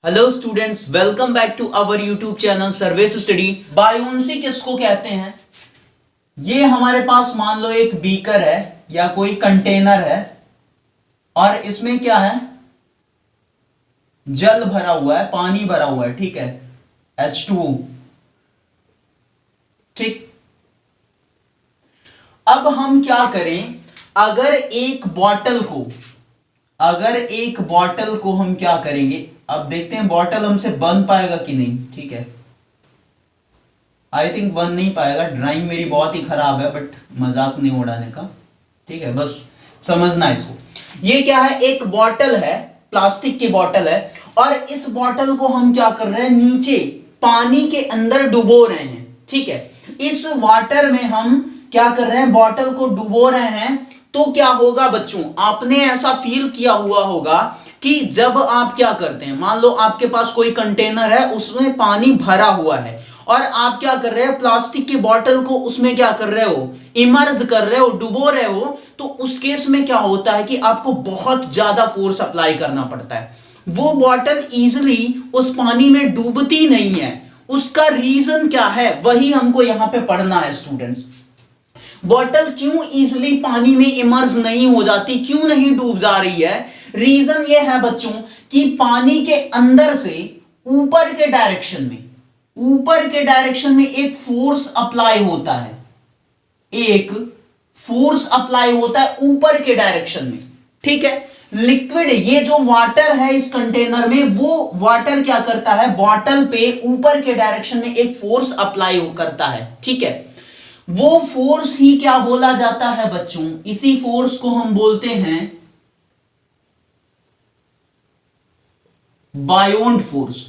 Hello students, welcome back to our YouTube channel service study. बायोन्सी किसको कहते हैं? ये हमारे पास मान लो एक बीकर है या कोई कंटेनर है और इसमें क्या है, जल भरा हुआ है, पानी भरा हुआ है, ठीक है, H2O। ठीक, अब हम क्या करें, अगर एक बॉटल को हम क्या करेंगे, अब देखते हैं बॉटल हमसे बन पाएगा कि नहीं। ठीक है, आई थिंक बन नहीं पाएगा, ड्राइंग मेरी बहुत ही खराब है, बट मजाक नहीं उड़ाने का, ठीक है, बस समझना इसको। ये क्या है, एक बॉटल है, प्लास्टिक की बॉटल है, और इस बॉटल को हम क्या कर रहे हैं, नीचे पानी के अंदर डुबो रहे हैं। ठीक है, इस वाटर में हम क्या कर रहे हैं, बॉटल को डुबो रहे हैं। तो क्या होगा बच्चों, आपने ऐसा फील किया हुआ होगा कि जब आप क्या करते हैं, मान लो आपके पास कोई कंटेनर है, उसमें पानी भरा हुआ है और आप क्या कर रहे हैं, प्लास्टिक की बोतल को उसमें क्या कर रहे हो, इमर्ज कर रहे हो, डुबो रहे हो। तो उस केस में क्या होता है कि आपको बहुत ज्यादा फोर्स अप्लाई करना पड़ता है। वो बोतल इजीली उस पानी में डूबती नहीं है। उसका रीजन क्या है, वही हमको यहां पे पढ़ना है स्टूडेंट्स। बॉटल क्यों इजीली पानी में इमर्ज नहीं हो जाती, क्यों नहीं डूब जा रही है? रीजन ये है बच्चों कि पानी के अंदर से ऊपर के डायरेक्शन में एक फोर्स अप्लाई होता है, एक फोर्स अप्लाई होता है ऊपर के डायरेक्शन में। ठीक है, लिक्विड, ये जो वाटर है इस कंटेनर में, वो वाटर क्या करता है, बॉटल पे ऊपर के डायरेक्शन में एक फोर्स अप्लाई करता है। ठीक है, वो फोर्स ही क्या बोला जाता है बच्चों, इसी फोर्स को हम बोलते हैं बायोंट फोर्स।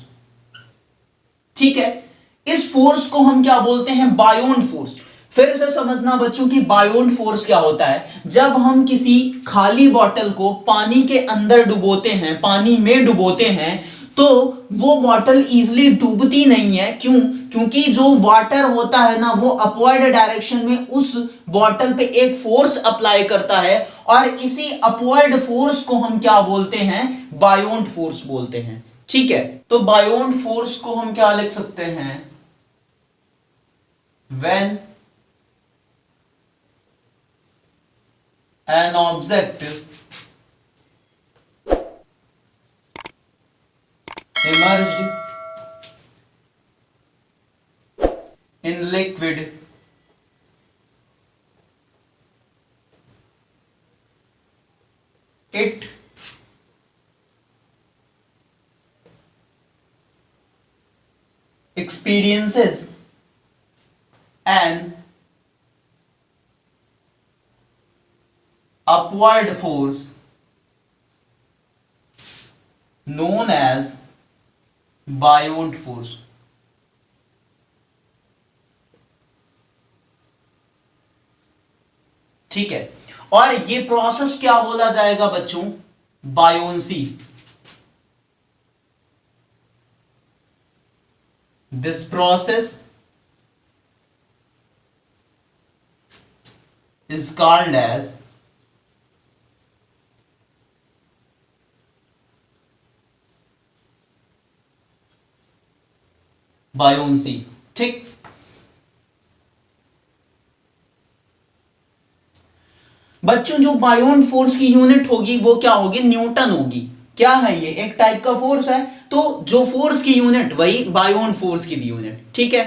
ठीक है, इस फोर्स को हम क्या बोलते हैं, बायोंट फोर्स। फिर से समझना बच्चों कि बायोंट फोर्स क्या होता है। जब हम किसी खाली बोतल को पानी के अंदर डुबोते हैं, पानी में डुबोते हैं, तो वो बोतल इजीली डूबती नहीं है। क्यों? क्योंकि जो वाटर होता है ना, वो अपवर्ड डायरेक्शन में उस बोतल पे एक फोर्स अप्लाई करता है, और इसी अपवर्ड फोर्स को हम क्या बोलते हैं, बायोंट फोर्स बोलते हैं। ठीक है, तो बायोंट फोर्स को हम क्या लिख सकते हैं, when an object emerged in liquid it experiences an upward force known as buoyant force. ठीक है, और ये प्रोसेस क्या बोला जाएगा बच्चों, buoyancy. This process is called as buoyancy. ठीक, बच्चों जो बायोंट फोर्स की यूनिट होगी वो क्या होगी, न्यूटन होगी। क्या है ये, एक टाइप का फोर्स है, तो जो फोर्स की यूनिट वही बायोंट फोर्स की भी यूनिट। ठीक है।